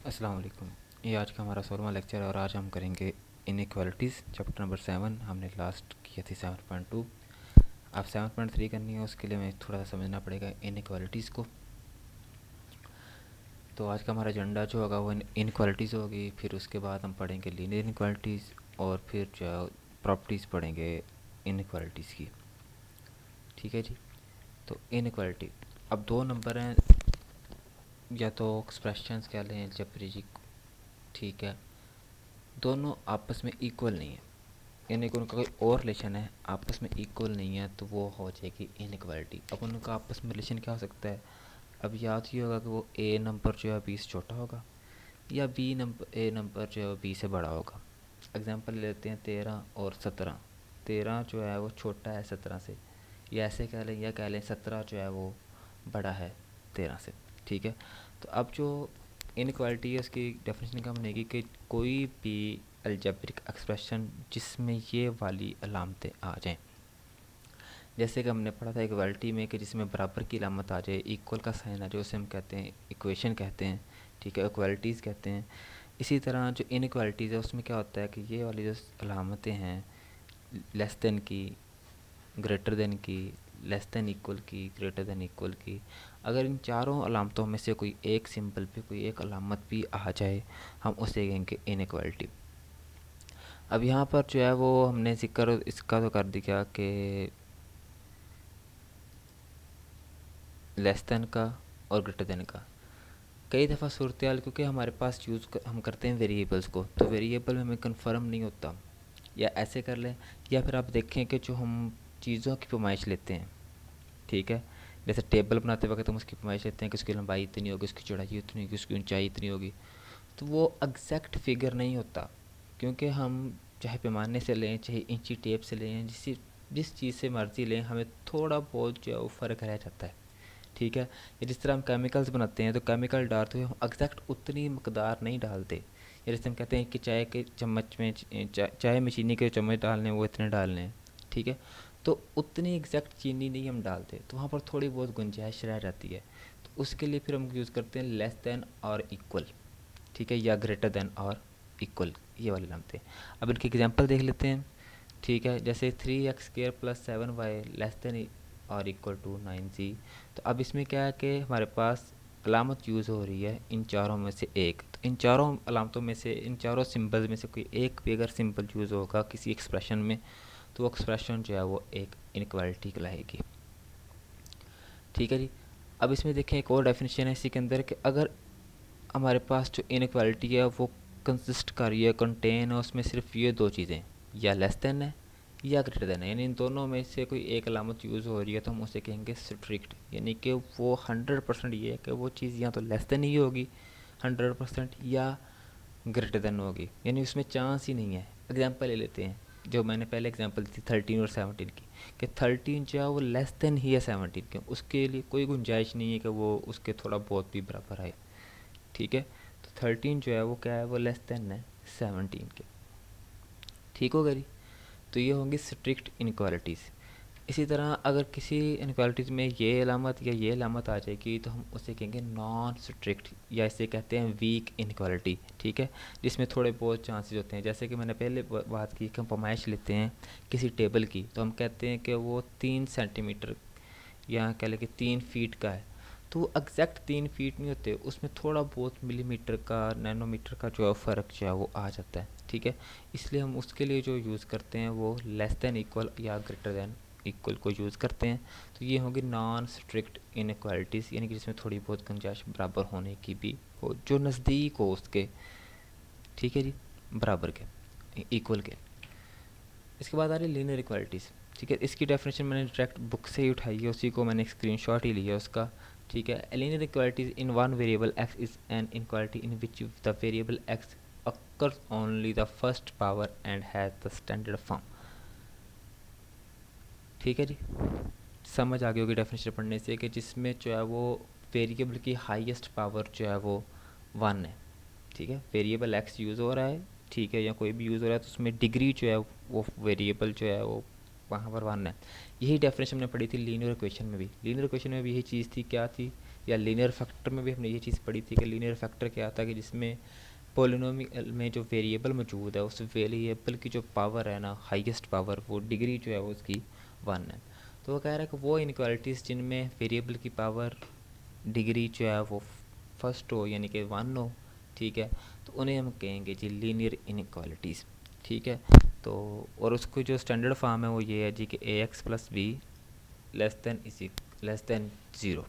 अस्सलाम वालेकुम। ये आज का हमारा 16वां लेक्चर है और आज हम करेंगे इनइक्वालिटीज़ चैप्टर नंबर 7। हमने लास्ट की थी 7.2। अब 7.3 करनी है, उसके लिए हमें थोड़ा सा समझना पड़ेगा इनइक्वालिटीज़ को। तो आज का हमारा एजेंडा जो होगा वो इनइक्वालिटीज़ होगी, फिर उसके बाद हम पढ़ेंगे लीनियर इनइक्वालिटीज़ और फिर जो प्रॉपर्टीज़ पढ़ेंगे इनइक्वालिटीज़ की। ठीक है जी। तो इनइक्वालिटी, अब दो नंबर हैं, या तो एक्सप्रेशंस कह लें अलजेब्रिक, ठीक है, दोनों आपस में इक्वल नहीं है, यानी कि उनका कोई और रिलेशन है, आपस में इक्वल नहीं है, तो वो हो जाएगी इनइक्वालिटी। अब उनका आपस में रिलेशन क्या हो सकता है? अब याद ही होगा कि वो ए नंबर जो है बी से छोटा होगा, या बी नंबर ए नंबर जो है वो बी से बड़ा होगा। एग्जांपल ले लेते हैं 13 और 17। 13 जो है वो छोटा है 17 से, या ऐसे कह लें, या कह लें 17 जो है वो बड़ा है 13 से। ठीक है। तो अब जो इनक्वालिटी है उसकी डेफिनेशन क्या बनेगी कि कोई भी अलजेब्रिक एक्सप्रेशन जिसमें ये वाली अलामतें आ जाएं, जैसे कि हमने पढ़ा था इक्वालिटी में कि जिसमें बराबर की अलामत आ जाए, इक्वल का साइन आ जाए, उसे हम कहते हैं इक्वेशन कहते हैं। ठीक है, इक्वालिटीज़ कहते हैं। इसी तरह जो इनक्वालिटीज़ है उसमें क्या होता है कि ये वाली जो अलामतें हैं, लेस देन की, ग्रेटर देन की, लेस देन इक्वल की, ग्रेटर देन इक्वल की, अगर इन चारों अलामतों में से कोई एक सिंबल पे कोई एक अलामत भी आ जाए, हम उसे कहेंगे इनइक्वालिटी। अब यहाँ पर जो है वो हमने जिक्र इसका तो कर दिया कि लेस देन का और ग्रेटर देन का। कई दफ़ा सूरत हाल, क्योंकि हमारे पास हम करते हैं वेरिएबल्स को, तो वेरिएबल में हमें कन्फर्म नहीं होता, या ऐसे कर लें, या फिर आप देखें कि जो हम चीज़ों की पैमाइश लेते हैं, ठीक है, जैसे टेबल बनाते वक्त हम उसकी पैमाइश लेते हैं कि उसकी लंबाई इतनी होगी, उसकी चौड़ाई इतनी होगी, उसकी ऊंचाई इतनी होगी, तो वो एग्जैक्ट फिगर नहीं होता, क्योंकि हम चाहे पैमाने से लें, चाहे इंची टेप से लें, जिस चीज़ से मर्ज़ी लें, हमें थोड़ा बहुत जो है वो फ़र्क रह जाता है। ठीक है। या जिस तरह हम केमिकल्स बनाते हैं, तो केमिकल डालते हुए हम एग्जैक्ट उतनी मकदार नहीं डालते। या जैसे हम कहते हैं कि चाय के चम्मच में चाय में चीनी के चम्मच डालने हैं वो इतने डालने हैं, ठीक है, तो उतनी एग्जैक्ट चीनी नहीं हम डालते, तो वहाँ पर थोड़ी बहुत गुंजाइश रह जाती है। तो उसके लिए फिर हम यूज़ करते हैं लेस देन और इक्वल, ठीक है, या ग्रेटर देन और इक्वल, ये वाले नाम थे। अब इनके एग्जांपल देख लेते हैं। ठीक है, जैसे 3x² + 7y लेस देन और इक्वल टू 9z। तो अब इसमें क्या है कि हमारे पास अलामत यूज़ हो रही है इन चारों में से एक, तो इन चारों अलामतों में से, इन चारों सिंबल में से कोई एक भी अगर सिंबल यूज़ होगा किसी एक्सप्रेशन में, तो वो एक्सप्रेशन जो है वो एक इनक्वालिटी कहलाएगी। ठीक है जी। अब इसमें देखें एक और डेफिनेशन है इसी के अंदर कि अगर हमारे पास जो इनक्वालिटी है वो कंसिस्ट कर रही है, कंटेन है उसमें सिर्फ ये दो चीज़ें, या लेस देन है या ग्रेटर देन है, यानी इन दोनों में से कोई एक अलामत यूज़ हो रही है, तो हम उसे कहेंगे स्ट्रिक्ट, यानी कि वो 100% ये है कि वो चीज़ या तो लेस देन ही होगी 100%, या ग्रेटर देन होगी, यानी उसमें चांस ही नहीं है। एग्जांपल ले लेते हैं, जो मैंने पहले एग्जांपल दी थी 13 और 17 की, कि 13 जो है वो लेस देन ही है 17 के, उसके लिए कोई गुंजाइश नहीं है कि वो उसके थोड़ा बहुत भी बराबर आए। ठीक है। तो 13 जो है वो क्या है, वो लेस देन है 17 के। ठीक हो गई। तो ये होंगी स्ट्रिक्ट इनक्वालिटीज़। इसी तरह अगर किसी इनक्वालिटीज़ में ये अलामत या ये अलामत आ जाएगी, तो हम उसे कहेंगे नॉन स्ट्रिक्ट, या इसे कहते हैं वीक इनक्वालिटी। ठीक है, जिसमें थोड़े बहुत चांसेस होते हैं, जैसे कि मैंने पहले बात की कि हम पैमाइश लेते हैं किसी टेबल की, तो हम कहते हैं कि वो 3 सेंटीमीटर, या कह लें कि 3 फीट का है, तो वो एग्जैक्ट 3 फीट नहीं होते, उसमें थोड़ा बहुत मिलीमीटर का, नैनोमीटर का जो है फ़र्क जो है वो आ जाता है। ठीक है, इसलिए हम उसके लिए जो यूज़ करते हैं वो लेस देन इक्वल या ग्रेटर देन इक्वल को यूज़ करते हैं। तो ये होगी नॉन स्ट्रिक्ट इनक्वालिटीज़, यानी कि जिसमें थोड़ी बहुत गुंजाइश बराबर होने की भी हो, जो नज़दीक हो उसके। ठीक है जी, बराबर के, इक्वल के। इसके बाद आ रही लीनियर इक्वालिटीज़। ठीक है, इसकी डेफिनेशन मैंने डायरेक्ट बुक से ही उठाई है, उसी को मैंने स्क्रीनशॉट ही लिया उसका। ठीक है, linear equalities in one variable x is an inequality in which the variable x occurs only the first power and has the standard form। ठीक है जी, समझ आ गई होगी डेफिनेशन पढ़ने से कि जिसमें जो है वो वेरिएबल की हाईएस्ट पावर जो है वो 1 है। ठीक है, वेरिएबल एक्स यूज़ हो रहा है, ठीक है, या कोई भी यूज़ हो रहा है, तो उसमें डिग्री जो है वो वेरिएबल जो है वो वहाँ पर 1 है। यही डेफिनेशन हमने पढ़ी थी लीनियर इक्वेशन में भी। लीनियर इक्वेशन में भी यही चीज़ थी, क्या थी, या लीनियर फैक्टर में भी हमने ये चीज़ पढ़ी थी कि लीनियर फैक्टर क्या था कि जिसमें पोलिनोमियल में जो वेरिएबल मौजूद है उस वेरिएबल की जो पावर है ना, हाईएस्ट पावर, वो डिग्री जो है वो उसकी 1 है। तो वो कह रहा है कि वो इनक्वालिटीज़ जिनमें वेरिएबल की पावर डिग्री जो है वो फर्स्ट हो यानी कि 1 हो, ठीक है, तो उन्हें हम कहेंगे जी लीनियर इनक्वालिटीज़, ठीक है। तो और उसको जो स्टैंडर्ड फॉर्म है वो ये है जी कि A X plus B less than zero,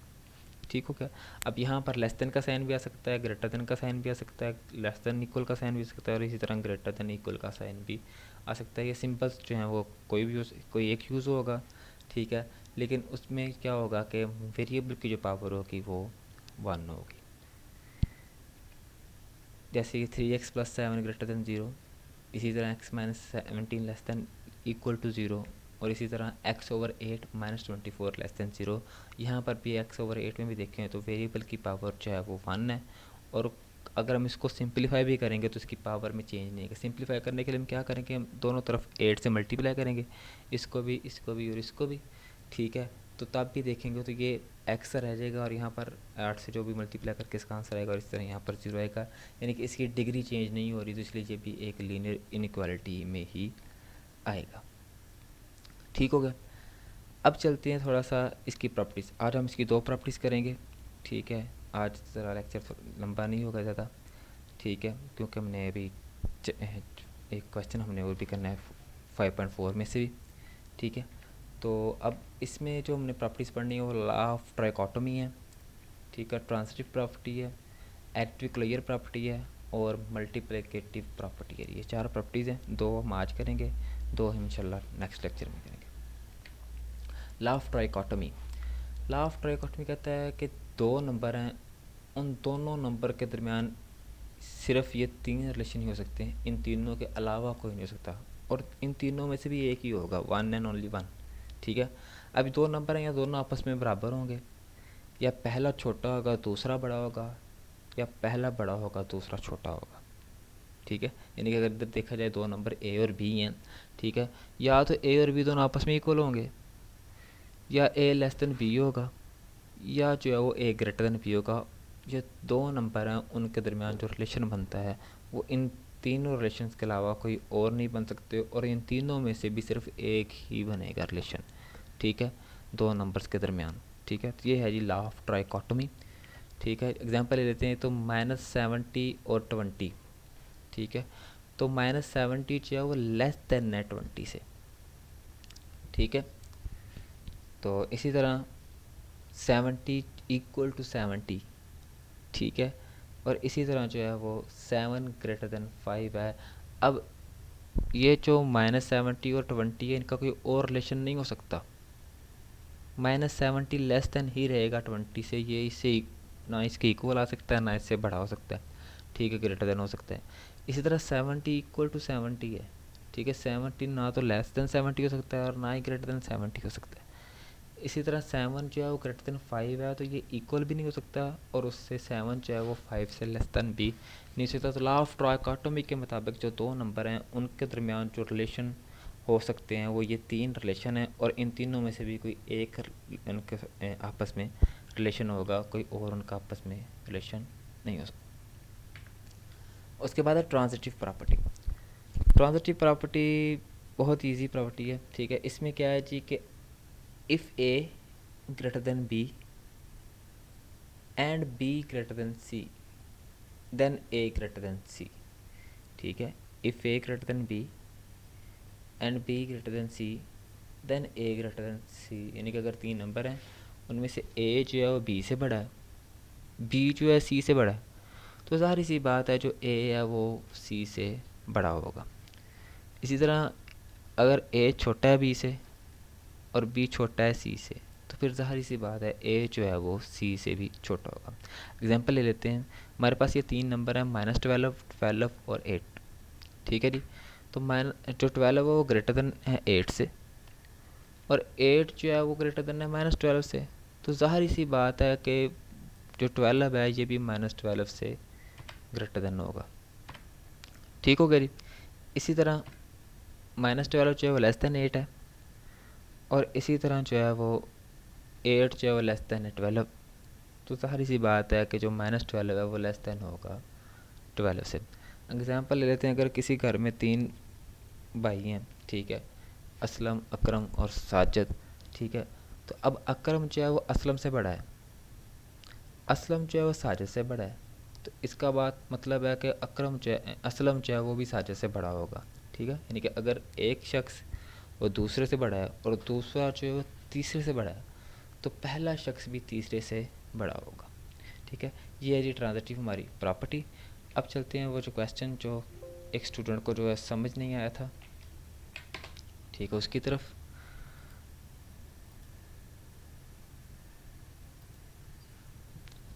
ठीक हो गया। अब यहाँ पर लेस देन का साइन भी आ सकता है, ग्रेटर देन का साइन भी आ सकता है, लेस देन इक्वल का साइन भी आ सकता है, और इसी तरह ग्रेटर देन इक्वल का साइन भी आ सकता है। ये सिंपल्स जो हैं वो कोई एक यूज़ होगा, ठीक है, लेकिन उसमें क्या होगा कि वेरिएबल की जो पावर होगी वो 1 होगी। जैसे कि 3x प्लस 7 ग्रेटर देन 0, इसी तरह x minus 17 less than equal to 0, और इसी तरह x over 8 minus 24 less than 0। यहाँ पर भी x ओवर 8 में भी देखें तो वेरिएबल की पावर जो है वो 1 है, और अगर हम इसको सिंप्लीफाई भी करेंगे तो इसकी पावर में चेंज नहीं है। सिंप्लीफाई करने के लिए हम क्या करेंगे, हम दोनों तरफ 8 से मल्टीप्लाई करेंगे, इसको भी और इसको भी, ठीक है। तो तब भी देखेंगे तो ये x रह जाएगा, और यहाँ पर 8 से जो भी मल्टीप्लाई करके इसका आंसर आएगा, और इस तरह यहाँ पर 0 आएगा, यानी कि इसकी डिग्री चेंज नहीं हो रही, तो इसलिए ये भी एक लीनियर इनइक्वालिटी में ही आएगा, ठीक हो गया। अब चलते हैं थोड़ा सा इसकी प्रॉपर्टीज़। आज हम इसकी 2 प्रॉपर्टीज़ करेंगे, ठीक है। आज ज़रा लेक्चर लंबा नहीं होगा ज़्यादा, ठीक है, क्योंकि हमने अभी एक क्वेश्चन हमने और भी करना है 5.4 में से भी, ठीक है। तो अब इसमें जो हमने प्रॉपर्टीज़ पढ़नी है वो लॉ ऑफ ट्राइकोटोमी है, ठीक है, ट्रांजिटिव प्रॉपर्टी है, एक्टिव क्लियर प्रॉपर्टी है, और मल्टीप्लिकेटिव प्रॉपर्टी है। ये 4 प्रॉपर्टीज़ हैं, 2 हम आज करेंगे, 2 हम इंशाल्लाह नेक्स्ट लेक्चर में करेंगे। Law of trichotomy. Law of trichotomy कहता है कि 2 नंबर हैं, उन दोनों नंबर के दरमियान सिर्फ ये 3 रिलेशन ही हो सकते हैं, इन तीनों के अलावा कोई नहीं हो सकता, और इन तीनों में से भी एक ही होगा, 1 एंड ओनली 1, ठीक है। अभी 2 नंबर हैं, या दोनों आपस में बराबर होंगे, या पहला छोटा होगा दूसरा बड़ा होगा, या पहला बड़ा होगा दूसरा छोटा होगा, ठीक है। यानी कि अगर इधर देखा जाए 2 नंबर ए और बी हैं, ठीक है, या तो ए और बी दोनों आपस में इक्वल होंगे, या ए लेस देन बी होगा, या जो है वो ए ग्रेटर देन बी होगा। ये 2 नंबर हैं, उनके दरमियान जो रिलेशन बनता है वो इन तीनों रिलेशंस के अलावा कोई और नहीं बन सकते, और इन तीनों में से भी सिर्फ एक ही बनेगा रिलेशन, ठीक है, 2 नंबर्स के दरमियान, ठीक है। तो ये है जी लॉ ऑफ ट्राइकोटोमी, ठीक है। एग्जांपल ले लेते हैं, तो -70 और 20, ठीक है, तो -70 जो है वो लेस देन है 20 से, ठीक है। तो इसी तरह 70 इक्वल टू 70, ठीक है, और इसी तरह जो है वो 7 ग्रेटर देन 5 है। अब ये जो -70 और 20 है, इनका कोई और रिलेशन नहीं हो सकता, -70 लेस देन ही रहेगा 20 से, ये इससे ना इसके इक्वल आ सकता है ना इससे बड़ा हो सकता है, ठीक है, ग्रेटर देन हो सकता है। इसी तरह 70 इक्वल टू 70 है, ठीक है, 70 ना तो लेस देन 70 हो सकता है और ना ही ग्रेटर देन 70 हो सकता है। इसी तरह 7 जो है वो ग्रेटर देन 5 है, तो ये इक्वल भी नहीं हो सकता, और उससे 7 जो है वो 5 से लेस देन भी नहीं हो सकता। तो लॉ ऑफ ट्राइकोटोमी के मुताबिक जो 2 नंबर हैं उनके दरमियान जो रिलेशन हो सकते हैं वो ये 3 रिलेशन हैं, और इन तीनों में से भी कोई एक उनके आपस में रिलेशन होगा, कोई और उनका आपस में रिलेशन नहीं हो सकता। उसके बाद है ट्रांजिटिव प्रॉपर्टी। ट्रांजिटिव प्रॉपर्टी बहुत इजी प्रॉपर्टी है, ठीक है। इसमें क्या है जी कि if A greater than B and B greater than C then A greater than C, ठीक है। If A greater than B and B greater than C then A greater than C, यानी कि अगर 3 नंबर हैं उनमें से ए जो है वो बी से बड़ा है, बी जो है सी से बड़ा है, तो ज़ाहिर सी बात है जो ए है वो सी से बड़ा होगा। इसी तरह अगर ए छोटा है बी से और बी छोटा है सी से, तो फिर ज़ाहिर सी बात है ए जो है वो सी से भी छोटा होगा। एग्जांपल ले लेते हैं, हमारे पास ये 3 नंबर हैं, -12, 12 और 8, ठीक है जी। तो जो 12 है वो ग्रेटर देन है 8 से, और 8 जो है वो ग्रेटर देन है -12 से, तो ज़ाहिर सी बात है कि जो 12 है ये भी -12 से ग्रेटर देन होगा, ठीक हो गया जी। इसी तरह -12 जो है वो लेस देन 8 है, और इसी तरह जो है वो 8 जो है वो लेस देन है 12, तो सारी सी बात है कि जो -12 है वो लेस देन होगा 12 से। एग्जांपल ले लेते हैं, अगर किसी घर में 3 भाई हैं, ठीक है, असलम, अकरम और साजिद, ठीक है। तो अब अकरम जो है वो असलम से बड़ा है, असलम जो है वो साजिद से बड़ा है। तो इसका बात मतलब है कि अकरम जो है, असलम जो है वो भी साजिद से बड़ा होगा, ठीक है। यानी कि अगर एक शख्स वो दूसरे से बड़ा है और दूसरा जो है वो तीसरे से बड़ा है, तो पहला शख्स भी तीसरे से बड़ा होगा, ठीक है। ये है जी ट्रांजिटिव हमारी प्रॉपर्टी। अब चलते हैं वो जो क्वेश्चन जो एक स्टूडेंट को जो है समझ नहीं आया था, ठीक है, उसकी तरफ।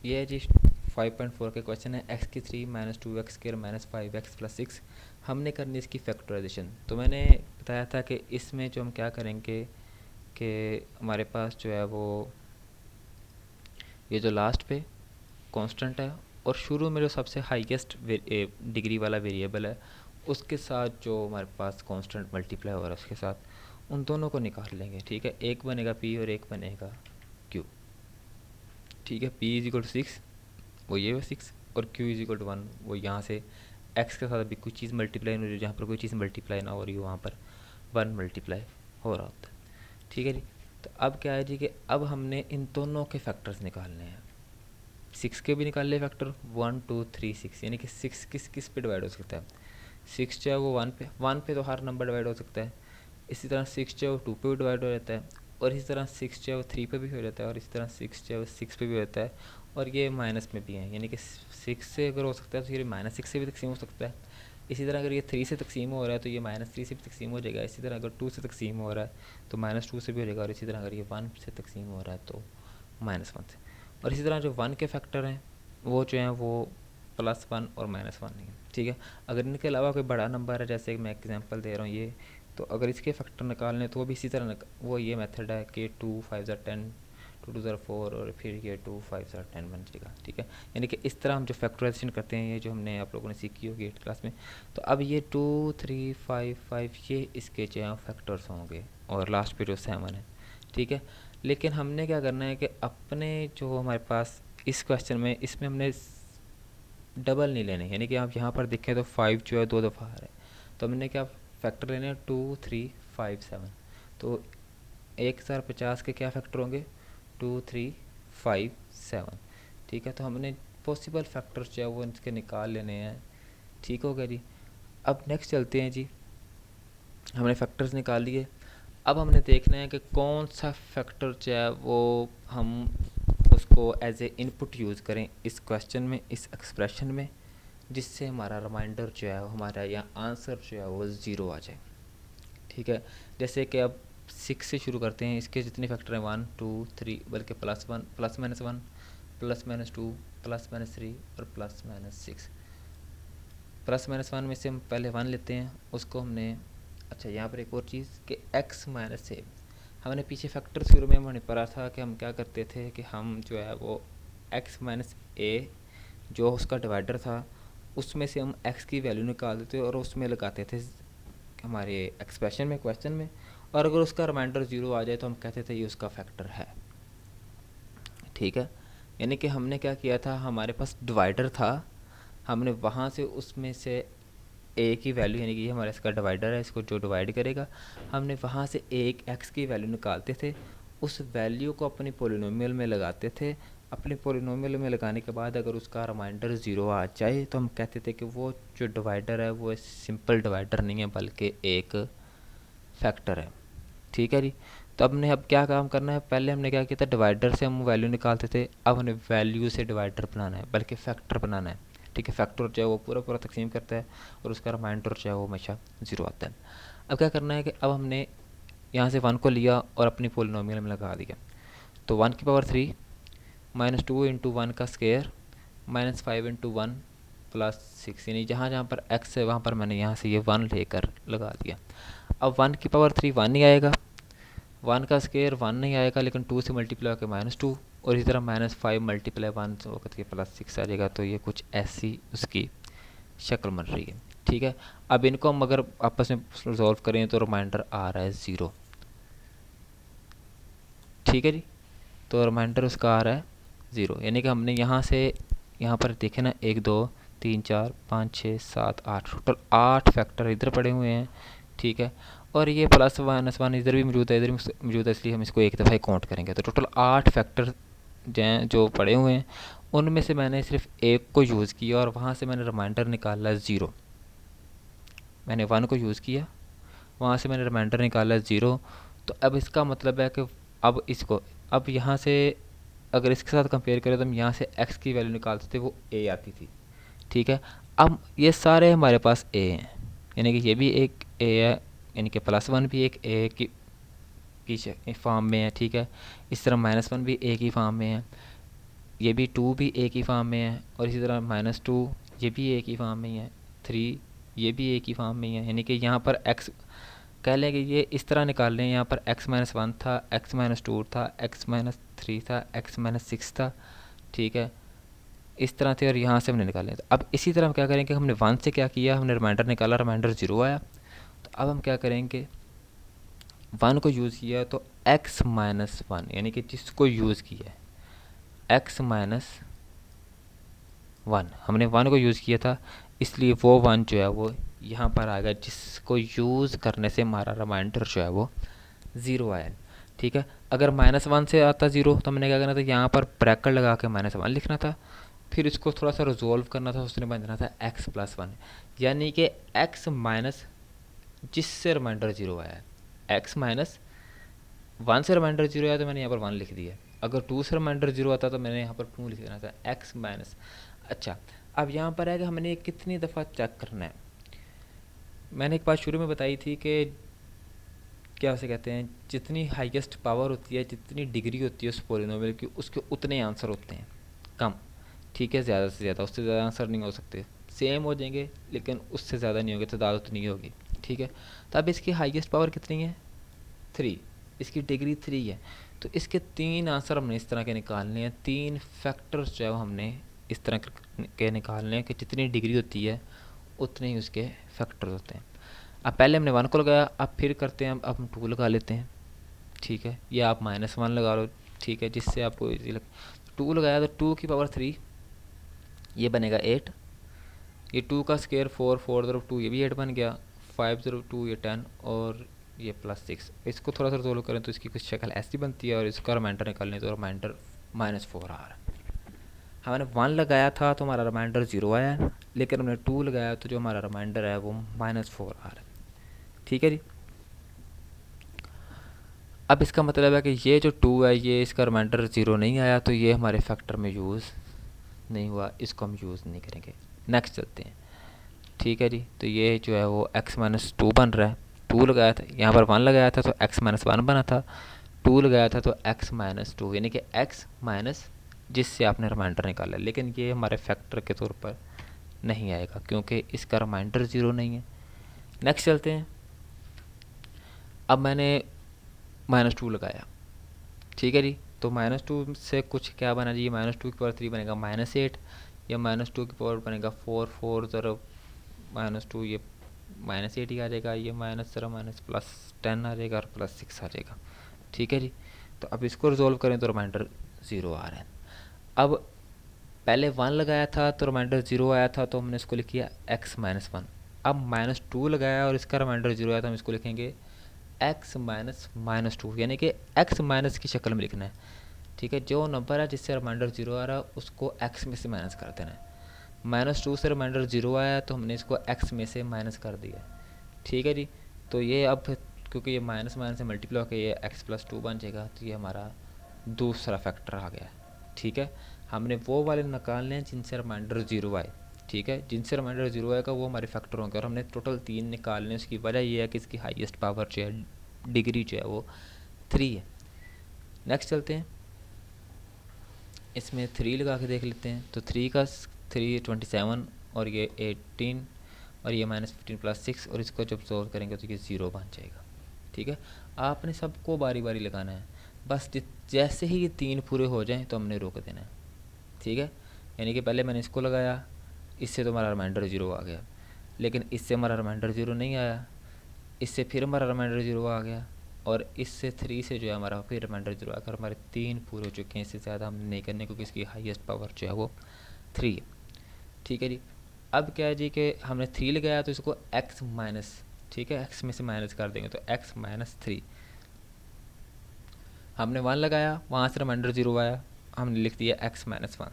ये है जी 5.4 के क्वेश्चन है, x की 3 -2x स्क्वायर -5x + 6 हमने करनी इसकी फैक्टराइजेशन। तो मैंने बताया था कि इसमें जो हम क्या करेंगे कि हमारे पास जो है वो ये जो लास्ट पे कांस्टेंट है और शुरू में जो सबसे हाईएस्ट डिग्री वाला वेरिएबल है उसके साथ जो हमारे पास कांस्टेंट मल्टीप्लाई हो रहा है उसके साथ उन दोनों को निकाल लेंगे, ठीक है। एक बनेगा p और एक बनेगा q, ठीक है। p = 6, वो ये 6, और q = 1, वो यहाँ से x के साथ अभी कुछ चीज़ मल्टीप्लाई नहीं हो रही, जहाँ पर कोई चीज़ मल्टीप्लाई ना हो रही हो वहाँ पर 1 मल्टीप्लाई हो रहा होता है, ठीक है जी। तो अब क्या है जी कि अब हमने इन दोनों के फैक्टर्स निकालने हैं। 6 के भी निकाल लिए फैक्टर, 1 2 3 6, यानी कि 6 किस किस पे डिवाइड हो सकता है। 6 जो है वो 1 पे तो हर नंबर डिवाइड हो सकता है। इसी तरह 6 जो है वो 2 पे भी डिवाइड हो जाता है, और इसी तरह 6 जो है वो 3 पे भी हो जाता है, और इसी तरह 6 जो है वो 6 पे भी होता है, और ये माइनस में भी है, यानी कि 6 से अगर हो सकता है तो ये -6 से भी तकसीम हो सकता है। इसी तरह अगर ये 3 से तकसीम हो रहा है तो ये -3 से भी तकसीम हो जाएगा। इसी तरह अगर 2 से तकसीम हो रहा है तो -2 से भी हो जाएगा, और इसी तरह अगर ये 1 से तकसीम हो रहा है तो -1 से। और इसी तरह जो 1 के फैक्टर हैं वो जो हैं वो +1 और -1 नहीं है, ठीक है। अगर इनके अलावा कोई बड़ा नंबर है, जैसे मैं एग्जांपल दे रहा हूँ ये, तो अगर इसके फैक्टर निकालने तो वो भी इसी तरह वो ये मेथड है कि 2 5 10, 2 2 4, और फिर ये 2 5 10 बन जाएगा, ठीक है। यानी कि इस तरह हम जो फैक्टराइजेशन करते हैं, ये जो हमने आप लोगों ने सीखी होगी 8th क्लास में। तो अब ये 2 3 5 5 ये इसके जो हैं फैक्टर्स होंगे, और लास्ट पे जो 7 है, ठीक है। लेकिन हमने क्या करना है कि अपने जो हमारे पास इस क्वेश्चन में, इसमें हमने डबल नहीं लेने, यानी कि आप यहाँ पर देखें तो 5 जो है 2 दफ़ा आ रहा है, तो हमने क्या फैक्टर लेने हैं 2 3 5 7। तो 1050 के क्या फैक्टर होंगे 2 3 5 7, ठीक है। तो हमने पॉसिबल फैक्टर्स जो है वो इसके निकाल लेने हैं, ठीक हो गया जी। अब नेक्स्ट चलते हैं जी, हमने फैक्टर्स निकाल लिए। अब हमने देखना है कि कौन सा फैक्टर जो है वो हम उसको एज ए इनपुट यूज़ करें इस क्वेश्चन में, इस एक्सप्रेशन में, जिससे हमारा रिमाइंडर जो है हमारा या आंसर जो है वो 0 आ जाए, ठीक है। जैसे कि अब 6 से शुरू करते हैं, इसके जितने फैक्टर हैं 1 2 3, बल्कि +1 +-1 +-2 +-3 और +-6। +-1 में से हम पहले 1 लेते हैं, उसको हमने, अच्छा यहाँ पर एक और चीज़ कि x - a, हमने पीछे फैक्टर शुरू में हमने पढ़ा था कि हम क्या करते थे कि हम जो है वो x - a जो उसका डिवाइडर था उसमें से हम x की वैल्यू निकाल देते और उसमें लगाते थे हमारे एक्सप्रेशन में, क्वेश्चन में, और अगर उसका रिमाइंडर 0 आ जाए तो हम कहते थे ये उसका फैक्टर है, ठीक है। यानी कि हमने क्या किया था, हमारे पास डिवाइडर था, हमने वहाँ से उसमें से ए की वैल्यू, यानी कि ये हमारा इसका डिवाइडर है, इसको जो डिवाइड करेगा, हमने वहाँ से एक एक्स की वैल्यू निकालते थे, उस वैल्यू को अपनी पोलिनोमियल में लगाते थे। अपने पोलिनोमियल में लगाने के बाद अगर उसका रिमाइंडर 0 आ जाए तो हम कहते थे कि वो जो डिवाइडर है वो सिंपल डिवाइडर नहीं है बल्कि एक फैक्टर है, ठीक है जी। तो अब क्या काम करना है, पहले हमने क्या किया था, डिवाइडर से हम वैल्यू निकालते थे, अब हमें वैल्यू से डिवाइडर बनाना है, बल्कि फैक्टर बनाना है, ठीक है। फैक्टर जो है वो पूरा पूरा तकसीम करता है और उसका रिमाइंडर जो है वो हमेशा 0 आता है। अब क्या करना है कि अब हमने यहाँ से 1 को लिया और अपनी पोलिनोमियल में लगा दिया, तो 1⁻³ -2 × 1 का स्क्वायर -5 × 1 +6, यानी जहाँ जहाँ पर x है वहाँ पर मैंने यहाँ से ये 1 लेकर लगा दिया। अब 1⁻³ 1 ही आएगा, 1 का स्क्वायर 1 नहीं आएगा, लेकिन 2 से मल्टीप्लाई होकर -2, और इसी तरह -5 × 1 तो वक्त के +6 आ जाएगा। तो ये कुछ ऐसी उसकी शक्ल बन रही है, ठीक है। अब इनको हम अगर आपस में रिजॉल्व करें तो रिमाइंडर आ रहा है 0, ठीक है जी। तो रिमाइंडर उसका आ रहा है ज़ीरो, यानी कि हमने यहाँ से यहाँ पर देखे ना 1 2 3 4 5 6 7 8 टोटल 8 फैक्टर इधर पड़े हुए हैं, ठीक है। और ये प्लस माइनस वन इधर भी मौजूद है, इधर भी मौजूद है, इसलिए हम इसको एक दफ़ा काउंट करेंगे। तो टोटल 8 फैक्टर जो पड़े हुए हैं उनमें से मैंने सिर्फ एक को यूज़ किया और वहाँ से मैंने रिमाइंडर निकाला 0। मैंने 1 को यूज़ किया, वहाँ से मैंने रिमाइंडर निकाला 0। तो अब इसका मतलब है कि अब यहाँ से अगर इसके साथ कंपेयर करें तो हम यहाँ से x की वैल्यू निकालते थे, वो a आती थी, ठीक है। अब ये सारे हमारे पास a हैं, यानी कि ये भी एक a है, यानी कि +1 भी एक a की फॉर्म में है, ठीक है। इस तरह -1 भी a की फॉर्म में है, ये भी 2 भी a की फॉर्म में है, और इसी तरह -2 ये भी a की फॉर्म में ही है, 3 ये भी a की फॉर्म में ही है। यानी कि यहाँ पर x कह लें कि ये इस तरह निकाल लें, यहाँ पर x-1 था, x-2 था, x-3 था, x-6 था, ठीक है, इस तरह थे, और यहाँ से हमने निकाले। तो अब इसी तरह हम क्या करेंगे, हमने 1 से क्या किया, हमने रिमाइंडर निकाला, रिमाइंडर 0 आया। तो अब हम क्या करेंगे, 1 को यूज़ किया तो x-1 यानी कि जिसको यूज़ किया है x-1, हमने 1 को यूज़ किया था, इसलिए वो 1 जो है वो यहाँ पर आ गया, जिसको यूज़ करने से हमारा रिमाइंडर जो है वो 0 आया, ठीक है। अगर -1 से आता 0 तो हमने क्या करना था, यहाँ पर ब्रैकेट लगा के -1 लिखना था, फिर इसको थोड़ा सा रिजोल्व करना था, उसने बन जाना था x+1, यानी कि x माइनस जिससे रिमाइंडर 0 आया है। x-1 से रिमाइंडर 0 आया तो मैंने यहाँ पर 1 लिख दिया, अगर 2 से रिमाइंडर 0 आता तो मैंने यहाँ पर 2 लिख देना था, x-। अच्छा, अब यहाँ पर है कि हमने कितनी दफ़ा चेक करना है। मैंने एक बात शुरू में बताई थी कि क्या उसे कहते हैं, जितनी हाईएस्ट पावर होती है, जितनी डिग्री होती है उस पॉलिनोमियल की, उसके उतने आंसर होते हैं कम, ठीक है, ज़्यादा से ज़्यादा, उससे ज़्यादा आंसर नहीं हो सकते, सेम हो जाएंगे लेकिन उससे ज़्यादा नहीं होंगे, तादाद उतनी होगी, ठीक है। तो अब इसकी हाईएस्ट पावर कितनी है, 3, इसकी डिग्री 3 है। तो इसके 3 आंसर हमने इस तरह के निकालने हैं, 3 फैक्टर्स जो है हमने इस तरह के निकालने हैं कि जितनी डिग्री होती है उतने ही उसके फैक्टर्स होते हैं। अब पहले हमने 1 को लगाया, अब फिर करते हैं, अब हम 2 लगा लेते हैं, ठीक है, या आप -1 लगा लो, ठीक है, जिससे आपको इजी लगे। 2 लगाया तो 2 की पावर 3 ये बनेगा 8, ये 2 का स्क्वायर 4, 4 × 2 ये भी 8 बन गया, 5 × 2 ये 10, और ये +6। इसको थोड़ा सा रिजोल्व करें तो इसकी कुछ शक्ल ऐसी बनती है, और इसका रिमाइंडर निकालने तो रिमाइंडर -4 आ रहा है। हमने 1 लगाया था तो हमारा रिमाइंडर 0 आया है, लेकिन हमने 2 लगाया तो जो हमारा रिमाइंडर है वो -4 आ रहा है, ठीक है जी। अब इसका मतलब है कि ये जो 2 है ये इसका रिमाइंडर 0 नहीं आया, तो ये हमारे फैक्टर में यूज़ नहीं हुआ, इसको हम यूज़ नहीं करेंगे। नेक्स्ट चलते हैं, ठीक है जी। तो ये जो है वो x-2 बन रहा है, 2 लगाया था, यहाँ पर 1 लगाया था तो x-1 बना था, 2 लगाया था तो x-2, यानी कि x माइनस जिससे आपने रिमाइंडर निकाला, लेकिन ये हमारे फैक्टर के तौर पर नहीं आएगा क्योंकि इसका रिमाइंडर 0 नहीं है। नेक्स्ट चलते हैं, अब मैंने -2 लगाया, ठीक है जी। तो -2 से कुछ क्या बना जी, -2 की पावर 3 बनेगा -8, या -2 की पावर बनेगा 4, 4 ज़रा -2 ये -8 ही आ जाएगा, ये +10 आ जाएगा और +6 आ जाएगा, ठीक है जी। तो अब इसको रिजोल्व करें तो रिमाइंडर 0 आ रहा है। अब पहले 1 लगाया था तो रिमाइंडर 0 आया था, तो हमने इसको लिख किया x-1। अब -2 लगाया और इसका रिमाइंडर 0 आया तो हम इसको लिखेंगे x-2, यानी कि x माइनस की शक्ल में लिखना है, ठीक है। जो नंबर है जिससे रिमाइंडर 0 आ रहा है उसको x में से माइनस कर देना है। -2 से रिमाइंडर 0 आया तो हमने इसको x में से माइनस कर दिया, ठीक है जी। तो ये अब क्योंकि ये माइनस माइनस से मल्टीप्लाई होकर ये x+2 बन जाएगा, तो ये हमारा दूसरा फैक्टर आ गया, ठीक है। हमने वो वाले निकालने हैं जिनसे रिमाइंडर 0 आए, ठीक है, जिनसे रिमाइंडर 0 आएगा वो हमारे फैक्टर होंगे, और हमने टोटल 3 निकालने। उसकी वजह ये है कि इसकी हाईएस्ट पावर जो है, डिग्री जो है वो 3 है। नेक्स्ट चलते हैं, इसमें 3 लगा के देख लेते हैं। तो 3 का 3 27 और ये 18 और ये -15 +6, और इसको जब सॉल्व करेंगे तो ये 0 बन जाएगा, ठीक है। आपने सबको बारी बारी लगाना है, बस जैसे ही ये 3 पूरे हो जाएं तो हमने रोक देना है, ठीक है। यानी कि पहले मैंने इसको लगाया, इससे तो हमारा रिमाइंडर 0 आ गया, लेकिन इससे हमारा रिमाइंडर 0 नहीं आया, इससे फिर हमारा रिमाइंडर 0 आ गया, और इससे 3 से जो है हमारा फिर रिमाइंडर 0 आकर हमारे 3 पूरे हो चुके हैं। इससे ज़्यादा हम नहीं करने क्योंकि इसकी हाईएस्ट पावर जो है वो 3 है। ठीक है जी। अब क्या है जी कि हमने 3 लगाया तो इसको x माइनस, ठीक है, x में से माइनस कर देंगे तो x माइनस 3। हमने 1 लगाया, वहाँ से रिमाइंडर 0 आया, हमने लिख दिया x माइनस 1।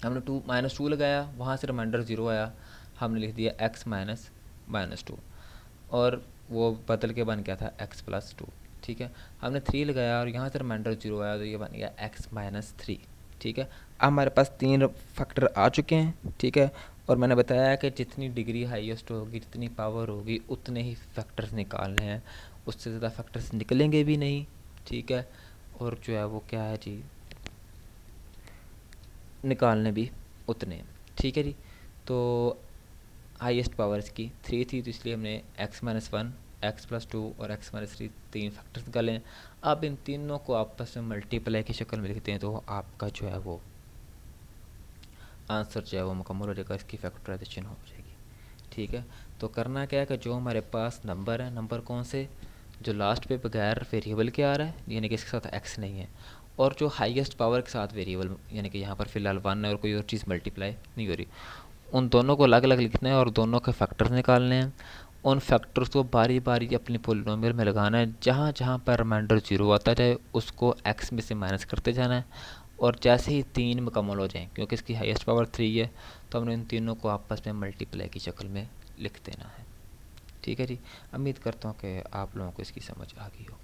हमने -2 लगाया, वहाँ से रिमाइंडर 0 आया, हमने लिख दिया x माइनस -2, और वो बदल के बन गया था x प्लस 2। ठीक है। हमने 3 लगाया और यहाँ से रिमाइंडर 0 आया तो ये बन गया x माइनस 3। ठीक है। अब हमारे पास 3 फैक्टर आ चुके हैं। ठीक है। और मैंने बताया कि जितनी डिग्री हाईएस्ट होगी, जितनी पावर होगी, उतने ही फैक्टर्स निकालने हैं, उससे ज़्यादा फैक्टर्स निकलेंगे भी नहीं। ठीक है। और जो है वो क्या है जी, निकालने भी उतने हैं। ठीक है जी। तो हाईएस्ट पावर इसकी 3 थी, तो इसलिए हमने x माइनस 1, x प्लस 2 और x माइनस 3 तीन फैक्टर्स निकाले हैं। अब इन तीनों को आपस में मल्टीप्लाई की शक्ल में लिखते हैं तो आपका जो है वो आंसर जो है वो मुकम्मल हो जाएगा, इसकी फैक्टराइजेशन हो जाएगी। ठीक है। तो करना क्या है कि जो हमारे पास नंबर है, नंबर कौन से, जो लास्ट पे बगैर वेरिएबल के आ रहा है, यानी कि इसके साथ x नहीं है, और जो हाईएस्ट पावर के साथ वेरिएबल, यानी कि यहाँ पर फिलहाल 1 है और कोई और चीज़ मल्टीप्लाई नहीं हो रही, उन दोनों को अलग अलग लिखना है और दोनों के फैक्टर्स निकालने हैं। उन फैक्टर्स को बारी बारी अपनी पोलिनोमियल में लगाना है, जहाँ जहाँ पर रिमाइंडर 0 आता जाए उसको x में से माइनस करते जाना है, और जैसे ही 3 मुकम्मल हो जाएँ, क्योंकि इसकी हाईएस्ट पावर 3 है, तो हमने इन तीनों को आपस में मल्टीप्लाई की शक्ल में लिख देना है। ठीक है जी। उम्मीद करता हूँ कि आप लोगों को इसकी समझ आ गई हो।